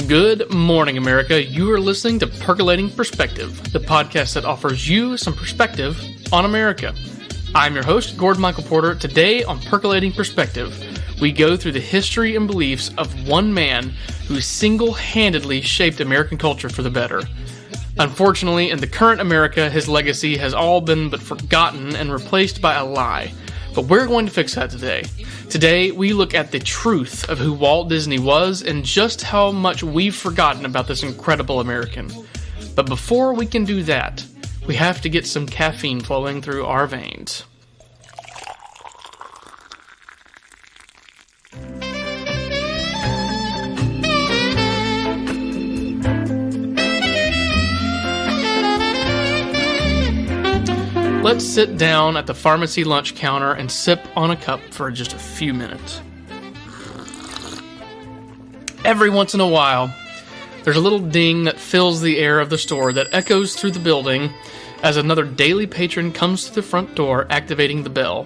Good morning, America. You are listening to Percolating Perspective, the podcast that offers you some perspective on America. I'm your host, Gordon Michael Porter. Today on Percolating Perspective, we go through the history and beliefs of one man who single-handedly shaped American culture for the better. Unfortunately, in the current America, his legacy has all been but forgotten and replaced by a lie. But we're going to fix that today. Today, we look at the truth of who Walt Disney was and just how much we've forgotten about this incredible American. But before we can do that, we have to get some caffeine flowing through our veins. Let's sit down at the pharmacy lunch counter and sip on a cup for just a few minutes. Every once in a while, there's a little ding that fills the air of the store that echoes through the building as another daily patron comes to the front door, activating the bell.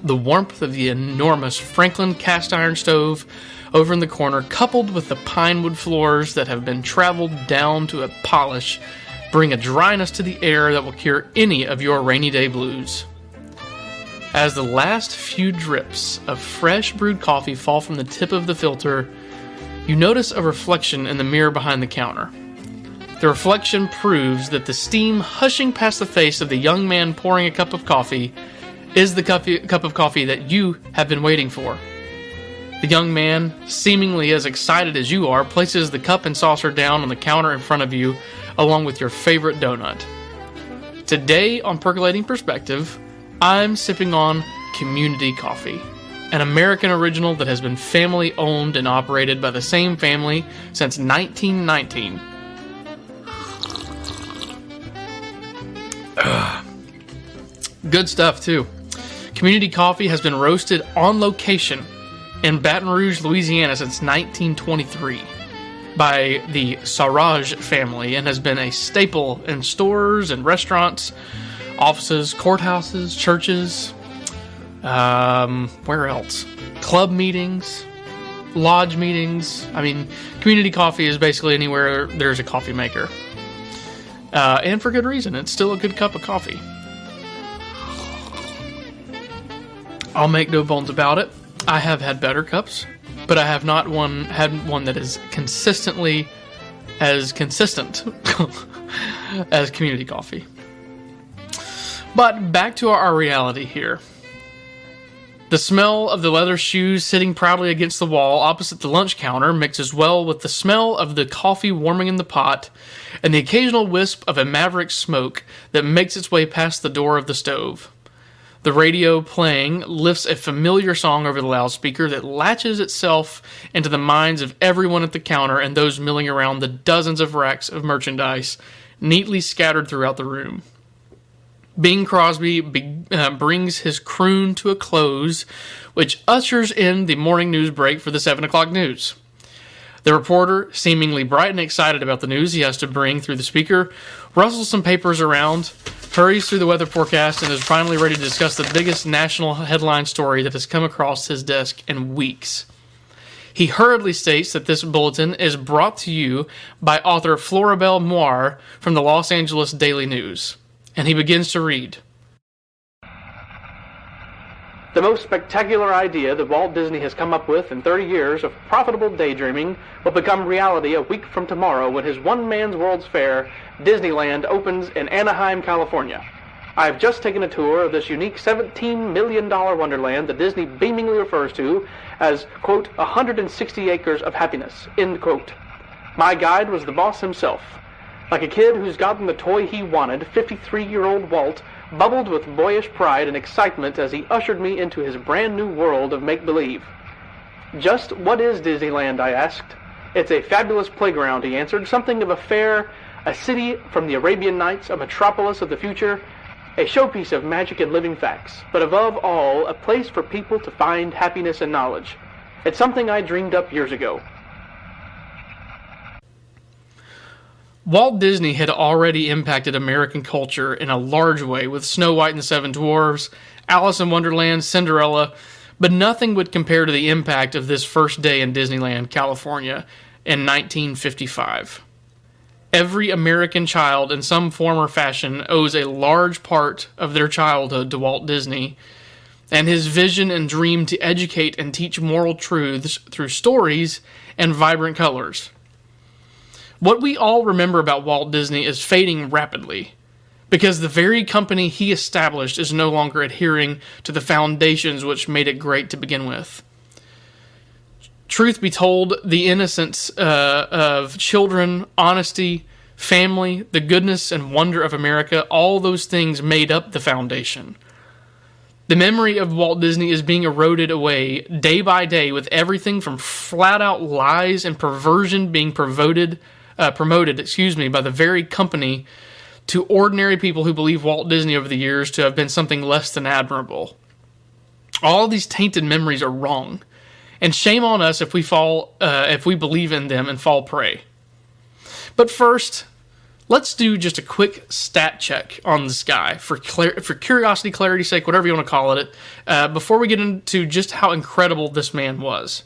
The warmth of the enormous Franklin cast iron stove over in the corner, coupled with the pine wood floors that have been traveled down to a polish, bring a dryness to the air that will cure any of your rainy day blues. As the last few drips of fresh brewed coffee fall from the tip of the filter, you notice a reflection in the mirror behind the counter. The reflection proves that the steam hushing past the face of the young man pouring a cup of coffee is the cup of coffee that you have been waiting for. The young man, seemingly as excited as you are, places the cup and saucer down on the counter in front of you, along with your favorite donut. Today on Percolating Perspective, I'm sipping on Community Coffee, an American original that has been family owned and operated by the same family since 1919. Good stuff, too. Community Coffee has been roasted on location in Baton Rouge, Louisiana since 1923. By the Saurage family and has been a staple in stores and restaurants, offices, courthouses, churches, where else? Club meetings, lodge meetings. I mean, community coffee is basically anywhere there's a coffee maker. And for good reason. It's still a good cup of coffee. I'll make no bones about it. I have had better cups, but I have not had one that is consistently as consistent as community coffee. But back to our reality here. The smell of the leather shoes sitting proudly against the wall opposite the lunch counter mixes well with the smell of the coffee warming in the pot and the occasional wisp of a maverick smoke that makes its way past the door of the stove. The radio playing lifts a familiar song over the loudspeaker that latches itself into the minds of everyone at the counter and those milling around the dozens of racks of merchandise neatly scattered throughout the room. Bing Crosby brings his croon to a close, which ushers in the morning news break for the 7 o'clock news. The reporter, seemingly bright and excited about the news he has to bring through the speaker, rustles some papers around, hurries through the weather forecast, and is finally ready to discuss the biggest national headline story that has come across his desk in weeks. He hurriedly states that this bulletin is brought to you by author Floribel Moir from the Los Angeles Daily News. And he begins to read. The most spectacular idea that Walt Disney has come up with in 30 years of profitable daydreaming will become reality a week from tomorrow when his one-man's World's Fair, Disneyland, opens in Anaheim, California. I have just taken a tour of this unique $17 million wonderland that Disney beamingly refers to as, quote, 160 acres of happiness, end quote. My guide was the boss himself. Like a kid who's gotten the toy he wanted, 53-year-old Walt bubbled with boyish pride and excitement as he ushered me into his brand new world of make-believe. Just what is Disneyland, I asked. It's a fabulous playground, he answered, something of a fair, a city from the Arabian Nights, a metropolis of the future, a showpiece of magic and living facts, but above all, a place for people to find happiness and knowledge. It's something I dreamed up years ago. Walt Disney had already impacted American culture in a large way with Snow White and the Seven Dwarfs, Alice in Wonderland, Cinderella, but nothing would compare to the impact of this first day in Disneyland, California. in 1955. Every American child in some form or fashion owes a large part of their childhood to Walt Disney and his vision and dream to educate and teach moral truths through stories and vibrant colors. What we all remember about Walt Disney is fading rapidly, because the very company he established is no longer adhering to the foundations which made it great to begin with. Truth be told, the innocence of children, honesty, family, the goodness and wonder of America, all those things made up the foundation. The memory of Walt Disney is being eroded away day by day, with everything from flat-out lies and perversion being promoted by the very company, to ordinary people who believe Walt Disney over the years to have been something less than admirable. All these tainted memories are wrong, and shame on us if we believe in them and fall prey. But first, let's do just a quick stat check on this guy, for curiosity, clarity's sake, whatever you want to call it, before we get into just how incredible this man was.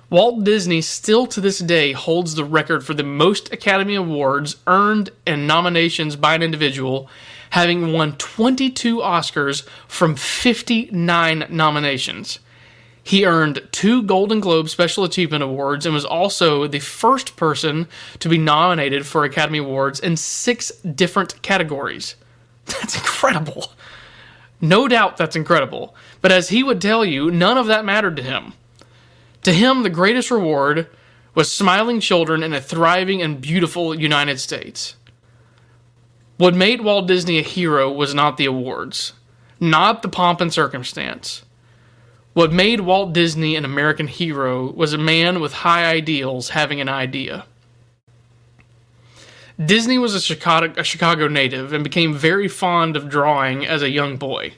Walt Disney still to this day holds the record for the most Academy Awards earned and nominations by an individual, having won 22 Oscars from 59 nominations. He earned 2 Golden Globe Special Achievement Awards and was also the first person to be nominated for Academy Awards in 6 different categories. That's incredible. No doubt that's incredible. But as he would tell you, none of that mattered to him. To him, the greatest reward was smiling children in a thriving and beautiful United States. What made Walt Disney a hero was not the awards, not the pomp and circumstance. What made Walt Disney an American hero was a man with high ideals having an idea. Disney was a Chicago native and became very fond of drawing as a young boy.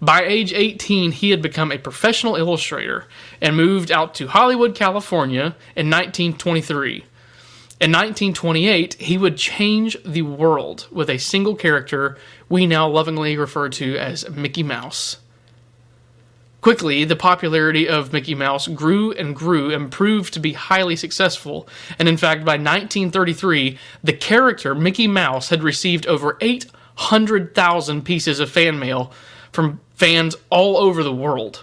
By age 18, he had become a professional illustrator and moved out to Hollywood, California in 1923. In 1928, he would change the world with a single character we now lovingly refer to as Mickey Mouse. Quickly, the popularity of Mickey Mouse grew and proved to be highly successful, and in fact, by 1933, the character Mickey Mouse had received over 800,000 pieces of fan mail from fans all over the world.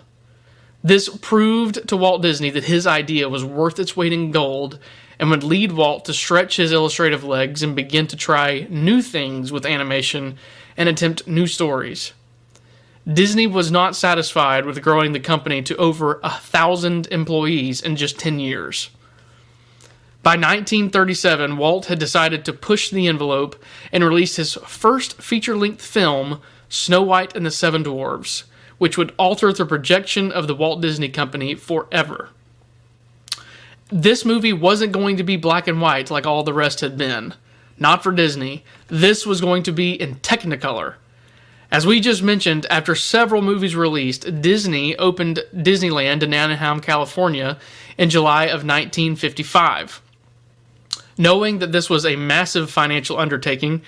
This proved to Walt Disney that his idea was worth its weight in gold and would lead Walt to stretch his illustrative legs and begin to try new things with animation and attempt new stories. Disney was not satisfied with growing the company to over 1,000 employees in just 10 years. By 1937, Walt had decided to push the envelope and released his first feature-length film, Snow White and the Seven Dwarfs, which would alter the projection of the Walt Disney Company forever. This movie wasn't going to be black and white like all the rest had been. Not for Disney. This was going to be in Technicolor. As we just mentioned, after several movies released, Disney opened Disneyland in Anaheim, California in July of 1955. Knowing that this was a massive financial undertaking,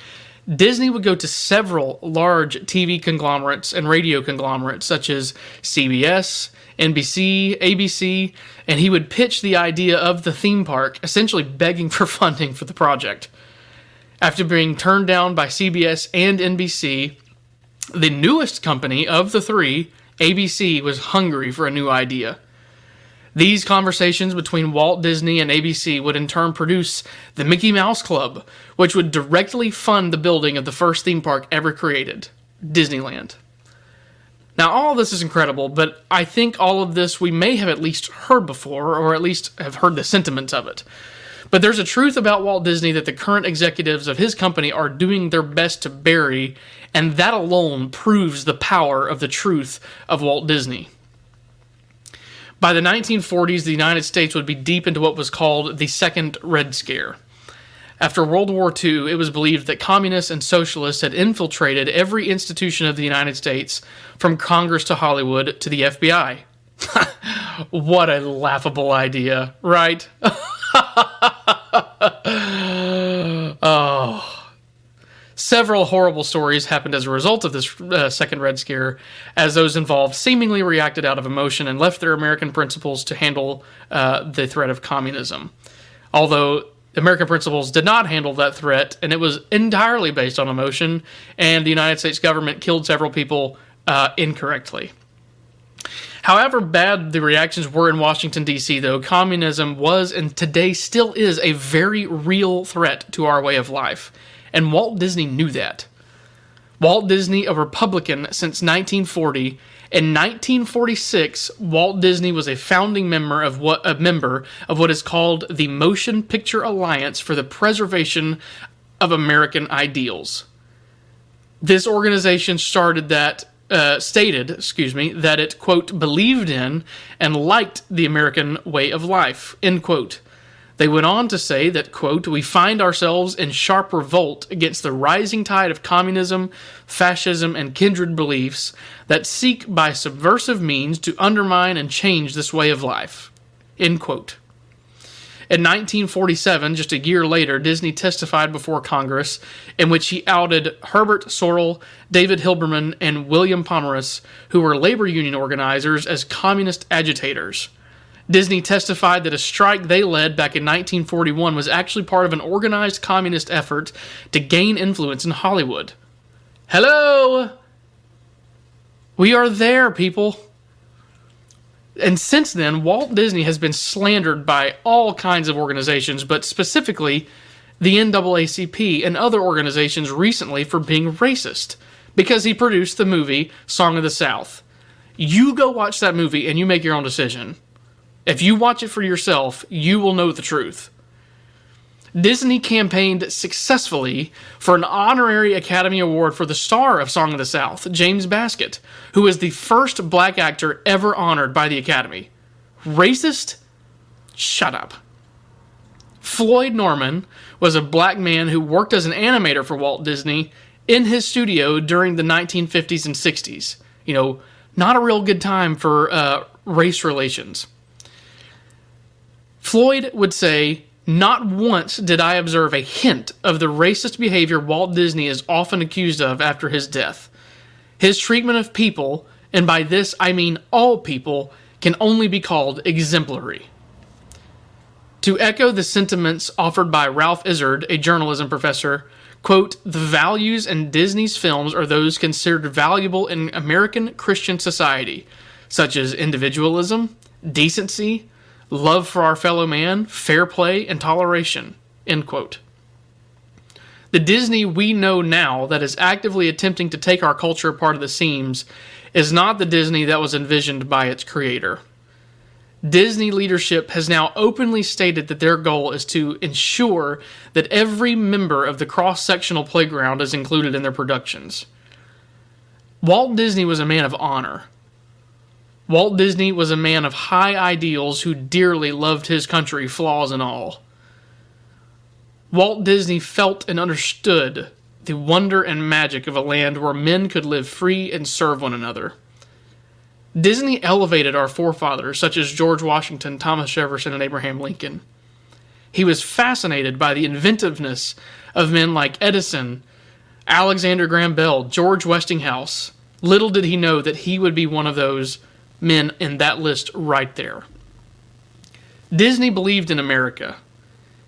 Disney would go to several large TV conglomerates and radio conglomerates such as CBS, NBC, ABC, and he would pitch the idea of the theme park, essentially begging for funding for the project. After being turned down by CBS and NBC, the newest company of the three, ABC, was hungry for a new idea. These conversations between Walt Disney and ABC would in turn produce the Mickey Mouse Club, which would directly fund the building of the first theme park ever created, Disneyland. Now, all this is incredible, but I think all of this we may have at least heard before, or at least have heard the sentiments of it. But there's a truth about Walt Disney that the current executives of his company are doing their best to bury, and that alone proves the power of the truth of Walt Disney. By the 1940s, the United States would be deep into what was called the Second Red Scare. After World War II, it was believed that communists and socialists had infiltrated every institution of the United States, from Congress to Hollywood to the FBI. What a laughable idea, right? Oh. Several horrible stories happened as a result of this second Red Scare, as those involved seemingly reacted out of emotion and left their American principles to handle the threat of communism. Although American principles did not handle that threat, and it was entirely based on emotion, and the United States government killed several people incorrectly. However bad the reactions were in Washington, D.C., though, communism was and today still is a very real threat to our way of life. And Walt Disney knew that. Walt Disney, a Republican since 1940, in 1946, Walt Disney was a founding member of what is called the Motion Picture Alliance for the Preservation of American Ideals. This organization stated that it, quote, believed in and liked the American way of life, end quote. They went on to say that, quote, we find ourselves in sharp revolt against the rising tide of communism, fascism, and kindred beliefs that seek by subversive means to undermine and change this way of life, end quote. In 1947, just a year later, Disney testified before Congress in which he outed Herbert Sorrell, David Hilberman, and William Pomeroy, who were labor union organizers, as communist agitators. Disney testified that a strike they led back in 1941 was actually part of an organized communist effort to gain influence in Hollywood. Hello! We are there, people. And since then, Walt Disney has been slandered by all kinds of organizations, but specifically the NAACP and other organizations recently for being racist, because he produced the movie Song of the South. You go watch that movie and you make your own decision. If you watch it for yourself, you will know the truth. Disney campaigned successfully for an honorary Academy Award for the star of Song of the South, James Baskett, who is the first black actor ever honored by the Academy. Racist? Shut up. Floyd Norman was a black man who worked as an animator for Walt Disney in his studio during the 1950s and 60s. You know, not a real good time for race relations. Floyd would say, not once did I observe a hint of the racist behavior Walt Disney is often accused of after his death. His treatment of people, and by this I mean all people, can only be called exemplary. To echo the sentiments offered by Ralph Izzard, a journalism professor, quote, the values in Disney's films are those considered valuable in American Christian society, such as individualism, decency, love for our fellow man, fair play, and toleration, end quote. The Disney we know now that is actively attempting to take our culture apart at the seams is not the Disney that was envisioned by its creator. Disney leadership has now openly stated that their goal is to ensure that every member of the cross-sectional playground is included in their productions. Walt Disney was a man of honor. Walt Disney was a man of high ideals who dearly loved his country, flaws and all. Walt Disney felt and understood the wonder and magic of a land where men could live free and serve one another. Disney elevated our forefathers, such as George Washington, Thomas Jefferson, and Abraham Lincoln. He was fascinated by the inventiveness of men like Edison, Alexander Graham Bell, George Westinghouse. Little did he know that he would be one of those men in that list right there. Disney believed in America.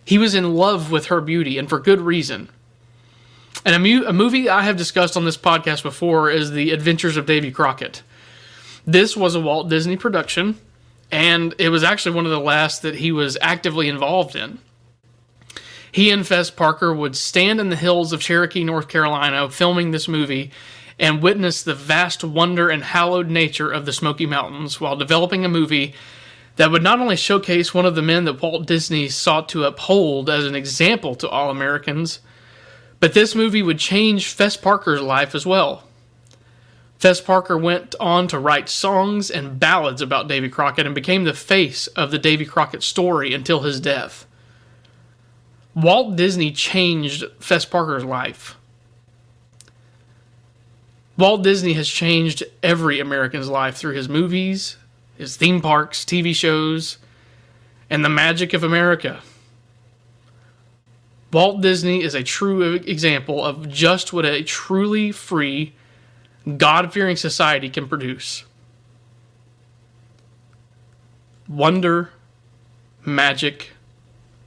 He was in love with her beauty, and for good reason. And a movie I have discussed on this podcast before is The Adventures of Davy Crockett. This was a Walt Disney production, and it was actually one of the last that he was actively involved in. He and Fess Parker would stand in the hills of Cherokee, North Carolina, filming this movie, and witness the vast wonder and hallowed nature of the Smoky Mountains while developing a movie that would not only showcase one of the men that Walt Disney sought to uphold as an example to all Americans, but this movie would change Fess Parker's life as well. Fess Parker went on to write songs and ballads about Davy Crockett and became the face of the Davy Crockett story until his death. Walt Disney changed Fess Parker's life. Walt Disney has changed every American's life through his movies, his theme parks, TV shows, and the magic of America. Walt Disney is a true example of just what a truly free, God-fearing society can produce. Wonder, magic,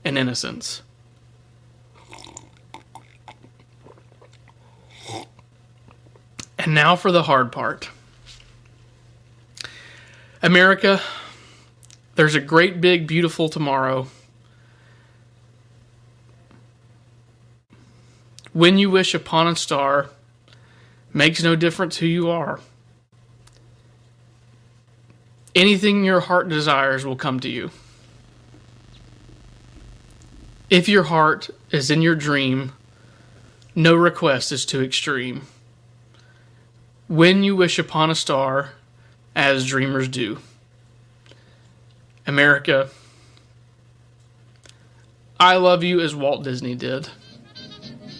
and innocence. And now for the hard part. America, there's a great big beautiful tomorrow. When you wish upon a star, makes no difference who you are. Anything your heart desires will come to you. If your heart is in your dream, no request is too extreme. When you wish upon a star, as dreamers do. America, I love you as Walt Disney did.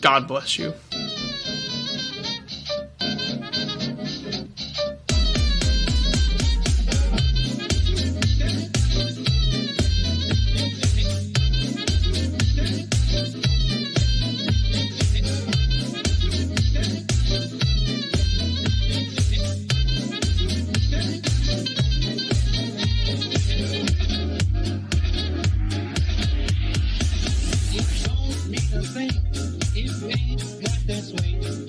God bless you. It don't mean a thing if you ain't got that swing.